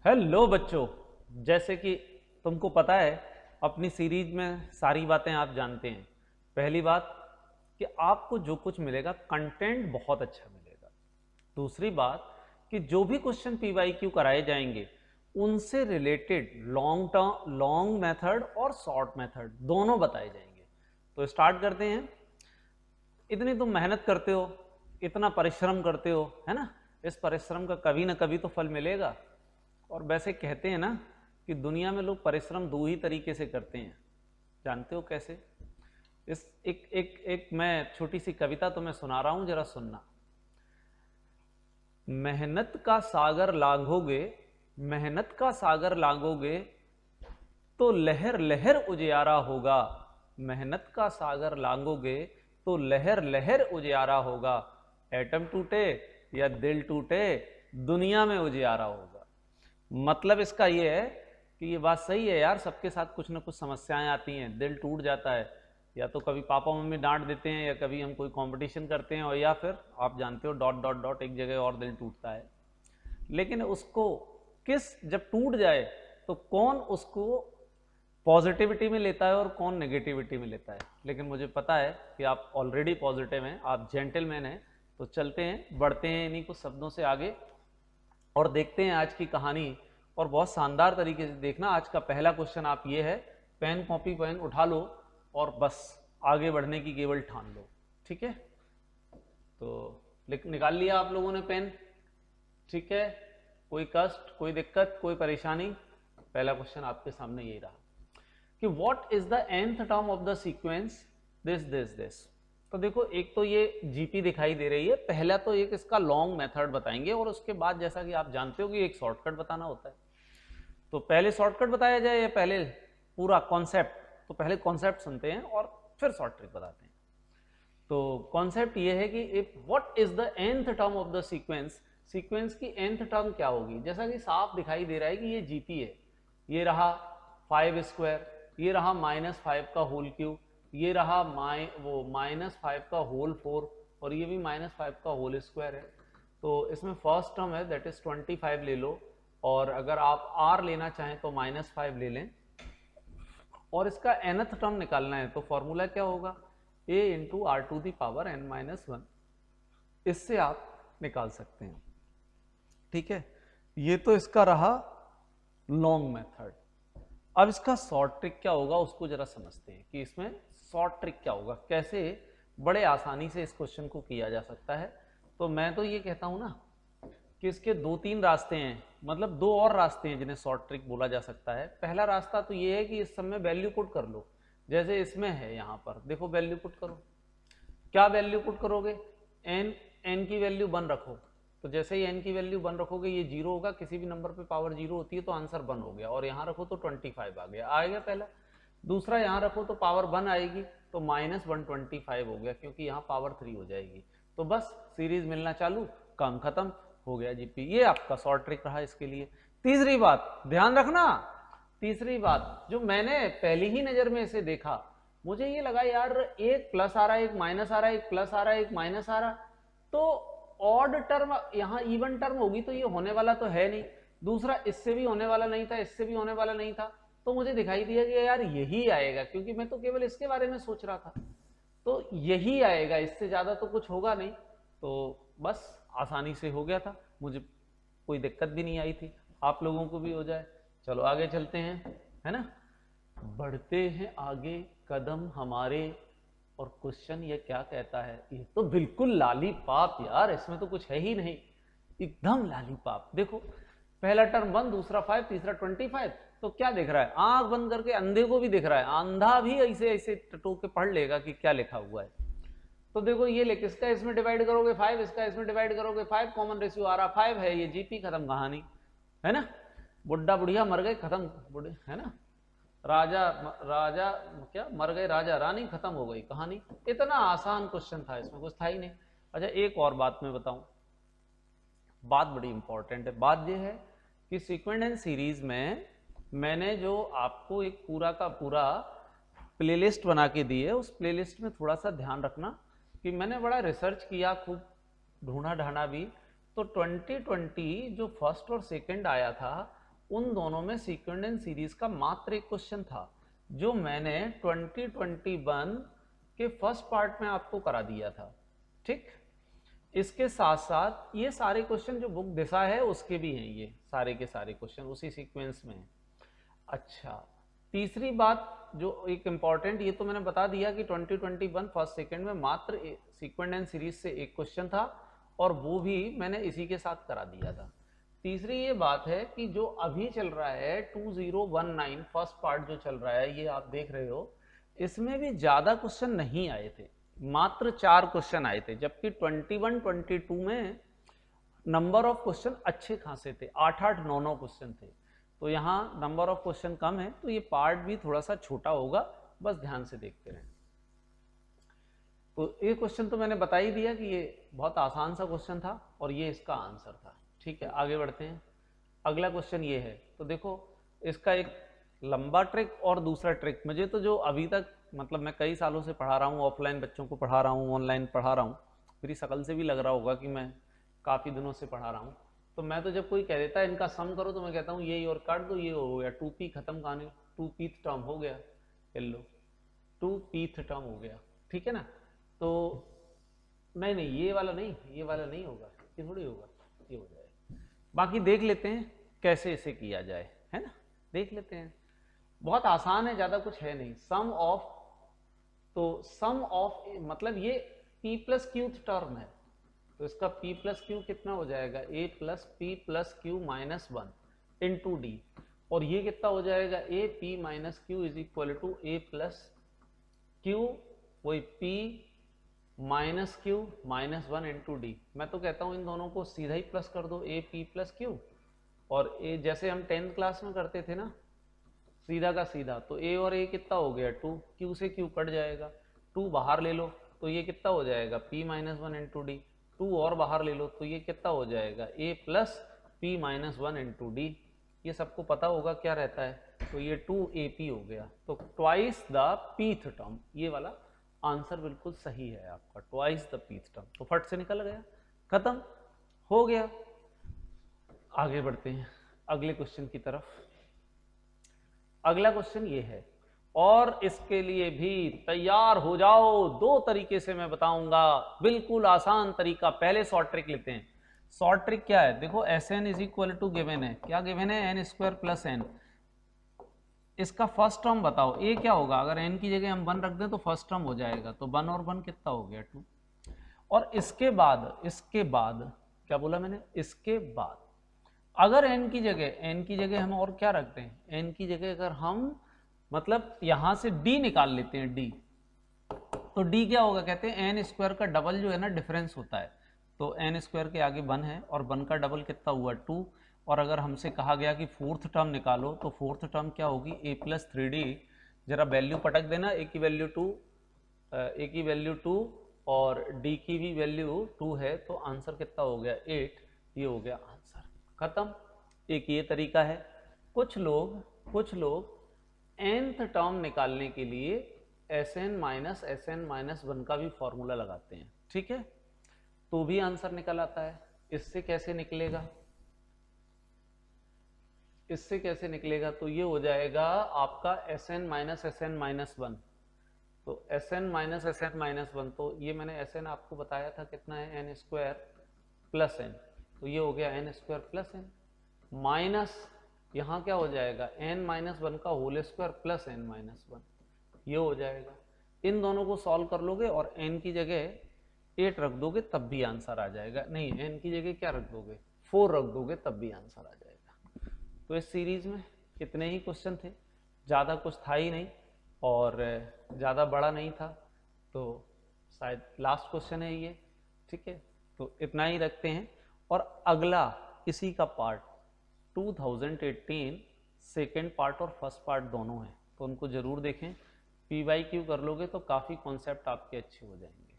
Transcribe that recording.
Hello बच्चों, जैसे कि तुमको पता है अपनी सीरीज में सारी बातें आप जानते हैं। पहली बात कि आपको जो कुछ मिलेगा कंटेंट बहुत अच्छा मिलेगा। दूसरी बात कि जो भी क्वेश्चन पीवाईक्यू कराए जाएंगे उनसे related long term long method और शॉर्ट मेथड दोनों बताए जाएंगे। तो स्टार्ट करते हैं। इतनी तुम मेहनत करते हो, इतना परिश्रम करते हो, है ना। इस परिश्रम का कभी ना कभी तो फल मिलेगा। और वैसे कहते हैं ना कि दुनिया में लोग परिश्रम दो ही तरीके से करते हैं, जानते हो कैसे? इस एक एक एक मैं छोटी सी कविता तुम्हें सुना रहा हूं, जरा सुनना। मेहनत का सागर लांघोगे, मेहनत का सागर लांघोगे तो लहर लहर उजियारा होगा। मेहनत का सागर लांघोगे तो लहर लहर उजियारा होगा। एटम टूटे या दिल टूटे, दुनिया में उजियारा होगा। मतलब इसका ये है कि ये बात सही है यार, सबके साथ कुछ ना कुछ समस्याएं आती हैं, दिल टूट जाता है। या तो कभी पापा मम्मी डांट देते हैं, या कभी हम कोई कंपटीशन करते हैं, और या फिर आप जानते हो डॉट डॉट डॉट एक जगह और दिल टूटता है। लेकिन उसको जब टूट जाए तो कौन उसको पॉजिटिविटी में लेता है और कौन नेगेटिविटी में लेता है। लेकिन मुझे पता है कि आप ऑलरेडी पॉजिटिव हैं, आप जेंटलमैन हैं। तो चलते हैं, बढ़ते हैं इन्हीं कुछ शब्दों से आगे और देखते हैं आज की कहानी। और बहुत शानदार तरीके से देखना। आज का पहला क्वेश्चन आप ये है, पेन कॉपी पेन उठा लो और बस आगे बढ़ने की केवल ठान लो। ठीक है, तो निकाल लिया आप लोगों ने पेन? ठीक है, कोई कष्ट, कोई दिक्कत, कोई परेशानी? पहला क्वेश्चन आपके सामने यही रहा कि what is the nth term of the sequence this this this. तो देखो, एक तो ये जीपी दिखाई दे रही है। पहला तो एक इसका लॉन्ग मेथड बताएंगे और उसके बाद जैसा कि आप जानते हो कि एक शॉर्टकट बताना होता है। तो पहले शॉर्टकट बताया जाए या पहले पूरा कॉन्सेप्ट? तो पहले कॉन्सेप्ट सुनते हैं और फिर शॉर्ट ट्रिक बताते हैं। तो कॉन्सेप्ट ये है कि if what is the nth term of the sequence, sequence की nth टर्म क्या होगी। जैसा कि साफ दिखाई दे रहा है कि ये जीपी है, ये रहा 5 स्क्वायर, ये रहा -5 का होल क्यूब, ये रहा -5 का होल 4, और ये भी -5 का होल स्क्वायर है। तो इसमें फर्स्ट टर्म है दैट इज 25 ले लो, और अगर आप r लेना चाहें तो -5 ले लें। और इसका nth टर्म निकालना है तो फॉर्मूला क्या होगा, a into r to the power n-1। इससे आप निकाल सकते हैं। ठीक है, ये तो इसका रहा लॉन्ग मेथड। अब इसका शॉर्ट ट्रिक क्या होगा उसको जरा समझते हैं कि इसमें शॉर्ट ट्रिक क्या होगा, कैसे बड़े आसानी से इस क्वेश्चन को किया जा सकता है। तो मैं तो ये कहता हूं ना कि इसके 2-3 रास्ते हैं, मतलब 2 और रास्ते हैं जिन्हें शॉर्ट ट्रिक बोला जा सकता है। पहला रास्ता तो ये है कि इस सब में वैल्यू पुट कर लो। जैसे इसमें है, यहाँ पर देखो वैल्यू पुट करो। क्या वैल्यू पुट करोगे? n की वैल्यू 1 रखो। तो जैसे ही n की वैल्यू 1 रखोगे ये 0 होगा। किसी भी नंबर पे पावर 0 होती है तो आंसर 1 हो गया। और यहाँ रखो तो 25 आ गया पहला। दूसरा यहाँ रखो तो पावर 1 आएगी तो -125 हो गया, क्योंकि यहाँ पावर 3 हो जाएगी। तो बस सीरीज मिलना चालू, काम खत्म, हो गया जीपी। ये आपका शॉर्ट ट्रिक रहा इसके लिए। तीसरी बात ध्यान रखना, तीसरी बात जो मैंने पहली ही नजर में इसे देखा, मुझे ये लगा यार एक प्लस आ रहा है, एक माइनस आ रहा है, एक प्लस आ रहा है, एक माइनस आ रहा, तो ऑड टर्म यहाँ इवन टर्म होगी तो ये होने वाला तो है नहीं। दूसरा इससे भी होने वाला नहीं था, इससे भी होने वाला नहीं था। तो मुझे दिखाई दिया कि यार यही आएगा, क्योंकि मैं तो केवल इसके बारे में सोच रहा था। तो यही आएगा, इससे ज्यादा तो कुछ होगा नहीं। तो बस आसानी से हो गया था, मुझे कोई दिक्कत भी नहीं आई थी, आप लोगों को भी हो जाए। चलो आगे चलते हैं, है ना। बढ़ते हैं आगे कदम हमारे, और क्वेश्चन ये क्या कहता है, ये तो बिल्कुल लालीपाप यार, इसमें तो कुछ है ही नहीं, एकदम लालीपाप। देखो पहला टर्म 1, दूसरा 5, तीसरा 25। तो क्या दिख रहा है, आंख बंद करके अंधे को भी दिख रहा है, अंधा भी ऐसे ऐसे टटोक के पढ़ लेगा कि क्या लिखा हुआ है। तो देखो ये लिख, इसका इसमें डिवाइड करोगे 5, इसका इसमें डिवाइड करोगे 5, कॉमन रेशियो आ रहा 5 है, ये जीपी, खत्म कहानी, है ना। बुढ़ा बुढ़िया मर गए, खत्म, बुढ़े, है ना। राजा राजा क्या मर गए, राजा रानी, खत्म हो गई कहानी। इतना आसान क्वेश्चन था, इसमें कुछ था ही नहीं। अच्छा एक और बात मैं बताऊं, बात बड़ी इंपॉर्टेंट है। बात यह है कि सीक्वेंट एंड सीरीज में मैंने जो आपको एक पूरा का पूरा प्लेलिस्ट बना के दी है, उस प्लेलिस्ट में थोड़ा सा ध्यान रखना कि मैंने बड़ा रिसर्च किया, खूब ढूंढा ढांढा भी। तो 2020 जो फर्स्ट और सेकंड आया था उन दोनों में सीक्वेंट एंड सीरीज का मात्र एक क्वेश्चन था, जो मैंने 2021 के फर्स्ट पार्ट में आपको करा दिया था। ठीक, इसके साथ साथ ये सारे क्वेश्चन जो बुक दिशा है उसके भी हैं, ये सारे के सारे क्वेश्चन उसी सीक्वेंस में हैं। अच्छा, तीसरी बात जो एक इम्पॉर्टेंट, ये तो मैंने बता दिया कि 2021 फर्स्ट सेकंड में मात्र सीक्वेंट एंड सीरीज से एक क्वेश्चन था, और वो भी मैंने इसी के साथ करा दिया था। तीसरी ये बात है कि जो अभी चल रहा है 2019 फर्स्ट पार्ट जो चल रहा है, ये आप देख रहे हो, इसमें भी ज्यादा क्वेश्चन नहीं आए थे, मात्र 4 क्वेश्चन आए थे, जबकि 21-22 में नंबर ऑफ क्वेश्चन अच्छे खासे थे, 8-8, 9-9 क्वेश्चन थे। तो यहाँ नंबर ऑफ क्वेश्चन कम है, तो ये पार्ट भी थोड़ा सा छोटा होगा, बस ध्यान से देखते रहें। तो ये क्वेश्चन तो मैंने बता ही दिया कि ये बहुत आसान सा क्वेश्चन था और ये इसका आंसर था। ठीक है, आगे बढ़ते हैं। अगला क्वेश्चन ये है, तो देखो इसका एक लंबा ट्रिक और दूसरा ट्रिक। मुझे तो जो अभी तक, मतलब मैं कई सालों से पढ़ा रहा हूँ, ऑफलाइन बच्चों को पढ़ा रहा हूँ, ऑनलाइन पढ़ा रहा हूँ, मेरी शकल से भी लग रहा होगा कि मैं काफ़ी दिनों से पढ़ा रहा हूँ। तो मैं तो जब कोई कह देता है इनका सम करो, तो मैं कहता हूँ ये और काट दो, ये हो गया 2p, खत्म कहानी, 2pth टर्म हो गया, लो 2pth टर्म हो गया। ठीक है ना, तो नहीं, ये वाला नहीं होगा, ये थोड़ी होगा, ये हो जाएगा। बाकी देख लेते हैं कैसे इसे किया जाए, है ना, देख लेते हैं। बहुत आसान है, ज़्यादा कुछ है नहीं। सम ऑफ, तो सम ऑफ मतलब ये p प्लस क्यू टर्म है, तो इसका p प्लस क्यू कितना हो जाएगा, a plus p plus q minus 1 into d, और ये कितना हो जाएगा, a p minus q is equal to a plus q, वही p minus q minus 1 into d. मैं तो कहता हूँ इन दोनों को सीधा ही प्लस कर दो, a p प्लस क्यू, और a जैसे हम 10th क्लास में करते थे ना, सीधा का सीधा, तो a और a कितना हो गया 2, q से q कट जाएगा, 2 बाहर ले लो तो ये कितना हो जाएगा p माइनस 1 इंटू डी, 2 और बाहर ले लो तो ये कितना हो जाएगा a plus p minus 1 into D. ये सबको पता होगा क्या रहता है, तो ये 2ap हो गया, तो ट्वाइस द pth टर्म, ये वाला आंसर बिल्कुल सही है आपका, ट्वाइस द pth टर्म। तो फट से निकल गया, खत्म हो गया। आगे बढ़ते हैं अगले क्वेश्चन की तरफ। अगला क्वेश्चन ये है, और इसके लिए भी तैयार हो जाओ, 2 तरीके से मैं बताऊंगा, बिल्कुल आसान तरीका। पहले शॉर्ट ट्रिक लेते हैं। शॉर्ट ट्रिक क्या है, देखो Sn is equal to given है, क्या गिवन है, n स्क्वायर प्लस n। इसका फर्स्ट टर्म बताओ, a क्या होगा, अगर n की जगह हम 1 रख दें तो फर्स्ट टर्म हो जाएगा, तो 1 और 1 कितना हो गया 2। और इसके बाद क्या बोला मैंने, इसके बाद अगर n की जगह हम और क्या रखते हैं, n की जगह अगर हम मतलब यहां से d निकाल लेते हैं, d, तो d क्या होगा, कहते हैं n स्क्वायर का डबल जो है ना डिफरेंस होता है, तो n स्क्वायर के आगे 1 है और 1 का डबल कितना हुआ 2। और अगर हमसे कहा गया कि फोर्थ टर्म निकालो, तो फोर्थ टर्म क्या होगी, a प्लस 3d, जरा वैल्यू पटक देना, a की वैल्यू 2 और d की भी वैल्यू 2 है, तो आंसर कितना हो गया 8, ये हो गया आंसर, खत्म। एक ये तरीका है। कुछ लोग nth टर्म निकालने के लिए Sn माइनस 1 का भी फॉर्मूला लगाते हैं, ठीक है, तो भी आंसर निकल आता है। इससे कैसे निकलेगा, तो ये हो जाएगा आपका Sn माइनस 1, तो Sn माइनस 1, तो ये मैंने Sn आपको बताया था कितना है, n स्क्वायर प्लस n, तो ये हो गया n square plus n, minus यहाँ क्या हो जाएगा n माइनस 1 का whole square plus n minus 1, ये हो जाएगा। इन दोनों को सॉल्व कर लोगे और n की जगह 8 रख दोगे तब भी आंसर आ जाएगा, नहीं n की जगह क्या रख दोगे 4 रख दोगे तब भी आंसर आ जाएगा। तो इस सीरीज में कितने ही क्वेश्चन थे, ज़्यादा कुछ था ही नहीं और ज़्यादा बड़ा नहीं था, तो शायद लास्ट क्वेश्चन है ये, ठीक है, तो इतना ही रखते हैं। और अगला इसी का पार्ट 2018 सेकेंड पार्ट और फर्स्ट पार्ट दोनों हैं, तो उनको ज़रूर देखें। PYQ कर लोगे तो काफ़ी कॉन्सेप्ट आपके अच्छे हो जाएंगे।